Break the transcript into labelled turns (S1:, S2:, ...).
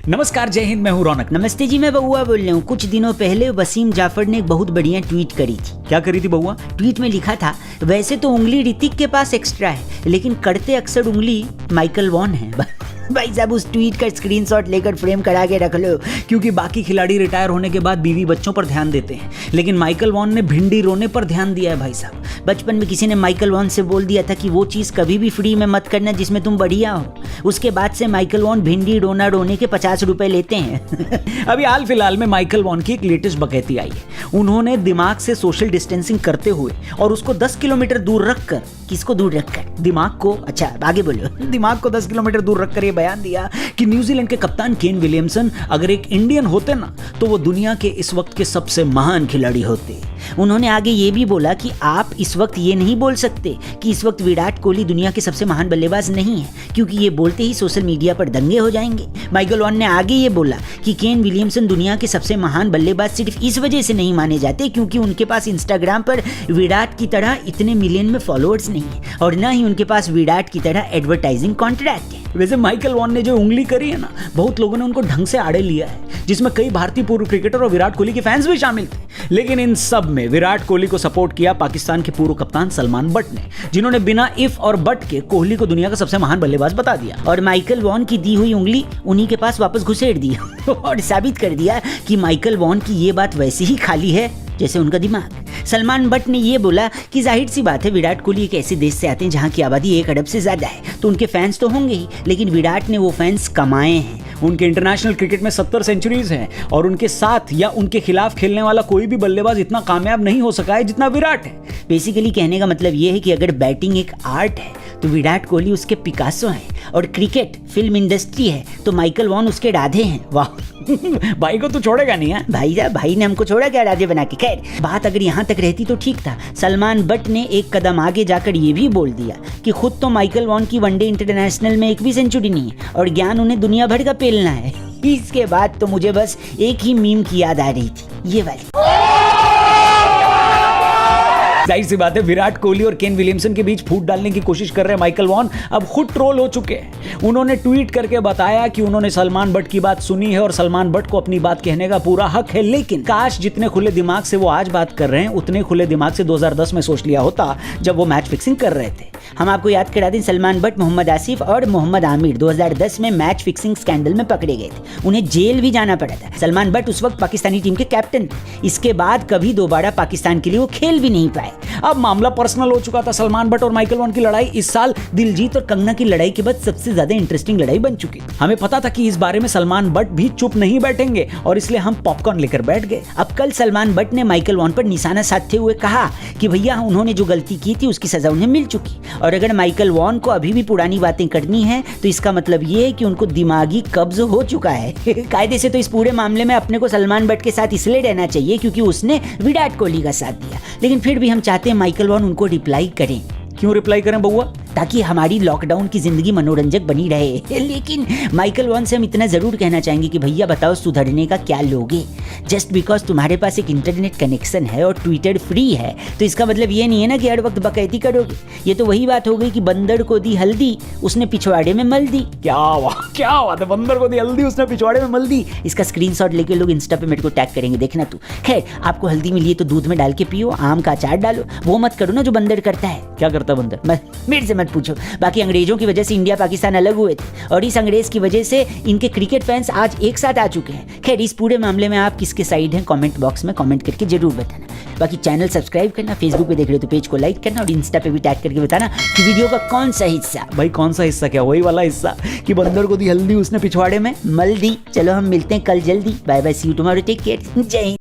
S1: नमस्कार, जय हिंद, मैं हूँ रौनक।
S2: नमस्ते जी, मैं बउआ बोल रहा हूँ। कुछ दिनों पहले वसीम जाफर ने एक बहुत बढ़िया ट्वीट करी थी।
S1: क्या करी थी बउआ?
S2: ट्वीट में लिखा था, वैसे तो उंगली ऋतिक के पास एक्स्ट्रा है, लेकिन करते अक्सर उंगली माइकल वॉन है। भाई साहब, उस ट्वीट का स्क्रीनशॉट लेकर फ्रेम करा के रख लो।
S1: क्योंकि बाकी खिलाड़ी रिटायर होने के बाद बीवी बच्चों पर ध्यान देते हैं, लेकिन माइकल वॉन ने भिंडी रोने पर ध्यान दिया है। भाई साहब,
S2: बचपन में किसी ने माइकल वॉन से बोल दिया था कि वो चीज़ कभी भी फ्री में मत करना जिसमें तुम बढ़िया हो। उसके बाद से माइकल वॉन भिंडी रोने के 50 रुपए लेते हैं।
S1: अभी हाल फिलहाल में माइकल वॉन की एक लेटेस्ट बकैती आई है। उन्होंने दिमाग से सोशल डिस्टेंसिंग करते हुए और उसको 10 किलोमीटर दूर रखकर,
S2: किसको दूर रखकर?
S1: दिमाग को।
S2: अच्छा, आगे बोलो।
S1: दिमाग को 10 किलोमीटर दूर रखकर ये बयान दिया कि न्यूजीलैंड के कप्तान केन विलियमसन अगर एक इंडियन होते ना तो वो दुनिया के इस वक्त के सबसे महान खिलाड़ी होते।
S2: उन्होंने आगे ये भी बोला कि आप इस वक्त ये नहीं बोल सकते कि इस वक्त विराट कोहली दुनिया के सबसे महान बल्लेबाज नहीं है, क्योंकि ये बोलते ही सोशल मीडिया पर दंगे हो जाएंगे। माइकल वॉन ने आगे ये बोला कि केन विलियमसन दुनिया के सबसे महान बल्लेबाज सिर्फ इस वजह से नहीं माने जाते क्योंकि उनके पास इंस्टाग्राम पर विराट की तरह इतने मिलियन में फॉलोअर्स नहीं है, और ना ही उनके पास विराट की तरह एडवर्टाइजिंग कॉन्ट्रैक्ट है।
S1: वैसे माइकल वॉन ने जो उंगली करी है ना, बहुत लोगों ने उनको ढंग से आड़े लिया है, जिसमें कई भारतीय पूर्व क्रिकेटर और विराट कोहली के फैंस भी शामिल थे। लेकिन इन सब में विराट कोहली को सपोर्ट किया पाकिस्तान के पूर्व कप्तान सलमान बट ने, जिन्होंने बिना इफ और बट के कोहली को दुनिया का सबसे महान बल्लेबाज बता दिया।
S2: और माइकल वॉन की दी हुई उंगली उन्हीं के पास वापस घुसेड़ दी और साबित कर दिया कि माइकल वॉन की ये बात वैसे ही खाली है जैसे उनका दिमाग। सलमान बट ने ये बोला कि जाहिर सी बात है, विराट कोहली एक ऐसे देश से आते हैं जहां की आबादी 1 अरब से ज्यादा है, तो उनके फैंस तो होंगे ही, लेकिन विराट ने वो फैंस कमाए हैं।
S1: उनके इंटरनेशनल क्रिकेट में 70 सेंचुरीज हैं और उनके साथ या उनके खिलाफ खेलने वाला कोई भी बल्लेबाज इतना कामयाब नहीं हो सका है जितना विराट है।
S2: बेसिकली कहने का मतलब ये है कि अगर बैटिंग एक आर्ट है तो विराट कोहली उसके पिकासो हैं, और क्रिकेट फिल्म इंडस्ट्री है तो माइकल वॉन उसके राधे हैं। वाह
S1: भाई को तो छोड़ेगा नहीं है।
S2: भाई ने हमको छोड़ा क्या राधे बना के? खैर, बात अगर यहाँ तक रहती तो ठीक था। सलमान बट ने एक कदम आगे जाकर ये भी बोल दिया कि खुद तो माइकल वॉन की वनडे इंटरनेशनल में एक भी सेंचुरी नहीं है और ज्ञान उन्हें दुनिया भर का पेलना है। इसके बाद तो मुझे बस एक ही मीम की याद आ रही थी, ये वाली।
S1: जाहिर सी बात है, विराट कोहली और केन विलियमसन के बीच फूट डालने की कोशिश कर रहे माइकल वॉन अब खुद ट्रोल हो चुके हैं। उन्होंने ट्वीट करके बताया कि उन्होंने सलमान बट की बात सुनी है और सलमान बट को अपनी बात कहने का पूरा हक है, लेकिन काश जितने खुले दिमाग से वो आज बात कर रहे हैं उतने खुले दिमाग से 2010 में सोच लिया होता जब वो मैच फिक्सिंग कर रहे थे। हम आपको याद करा दें, सलमान बट, मोहम्मद आसिफ और मोहम्मद आमिर 2010 में मैच फिक्सिंग स्कैंडल में पकड़े गए थे। उन्हें जेल भी जाना पड़ा था। सलमान बट उस वक्त पाकिस्तानी टीम के कैप्टन थे। इसके बाद कभी दोबारा पाकिस्तान के लिए वो खेल भी नहीं पाए। अब मामला पर्सनल हो चुका था। सलमान बट और माइकल वॉन की लड़ाई इस साल दिलजीत और कंगना की लड़ाई के बाद सबसे ज्यादा इंटरेस्टिंग लड़ाई बन चुकी। हमें पता था कि इस बारे में सलमान बट भी चुप नहीं बैठेंगे और इसलिए हम पॉपकॉर्न लेकर बैठ गए।
S2: अब कल सलमान बट ने माइकल वॉन पर निशाना साधते हुए कहा कि भैया, उन्होंने जो गलती की थी उसकी सजा उन्हें मिल चुकी, और अगर माइकल वॉन को अभी भी पुरानी बातें करनी है तो इसका मतलब ये है कि उनको दिमागी कब्ज हो चुका है। कायदे से तो इस पूरे मामले में अपने को सलमान बट के साथ इसलिए रहना चाहिए क्योंकि उसने विराट कोहली का साथ दिया, लेकिन फिर भी हम चाहते हैं माइकल वॉन उनको रिप्लाई करें।
S1: क्यों रिप्लाई करें बउआ?
S2: ताकि हमारी लॉकडाउन की जिंदगी मनोरंजक बनी रहे। लेकिन माइकल वॉन से हम इतना जरूर कहना चाहेंगे कि भैया बताओ, सुधरने का क्या लोगे? जस्ट बिकॉज तुम्हारे पास एक इंटरनेट कनेक्शन है और ट्विटर फ्री है तो इसका मतलब ये नहीं है ना कि हर वक्त बकैती करोगे। ये तो वही बात हो गई कि बंदर को दी हल्दी, उसने पिछवाड़े में मल दी।
S1: क्या बात है, बंदर को दी हल्दी, उसने पिछवाड़े में मल दी।
S2: इसका स्क्रीनशॉट लेके लोग इंस्टा पे मेरे को टैग करेंगे, देखना तू। खैर, आपको हल्दी मिली है तो दूध में डाल के पियो, आम का अचार डालो, वो मत करो ना जो बंदर करता है।
S1: क्या करता है बंदर?
S2: मेरे से मत पूछो। बाकी अंग्रेजों की वजह से इंडिया पाकिस्तान अलग हुए थे और इस अंग्रेज की वजह से इनके क्रिकेट फैंस आज एक साथ आ चुके हैं। खैर, इस पूरे मामले में आप किसके साइड हैं, कमेंट बॉक्स में कमेंट करके जरूर बताना। बाकी चैनल सब्सक्राइब करना, फेसबुक पे देख रहे हो तो पेज को लाइक करना और इंस्टा पे भी टैग करके बताना कि वीडियो का कौन सा हिस्सा।
S1: भाई कौन सा हिस्सा? क्या वही वाला हिस्सा कि बंदर को दी हल्दी, उसने पिछवाड़े में
S2: मल दी। चलो हम मिलते हैं कल जल्दी। Bye bye, see you tomorrow, take care, जय हिंद।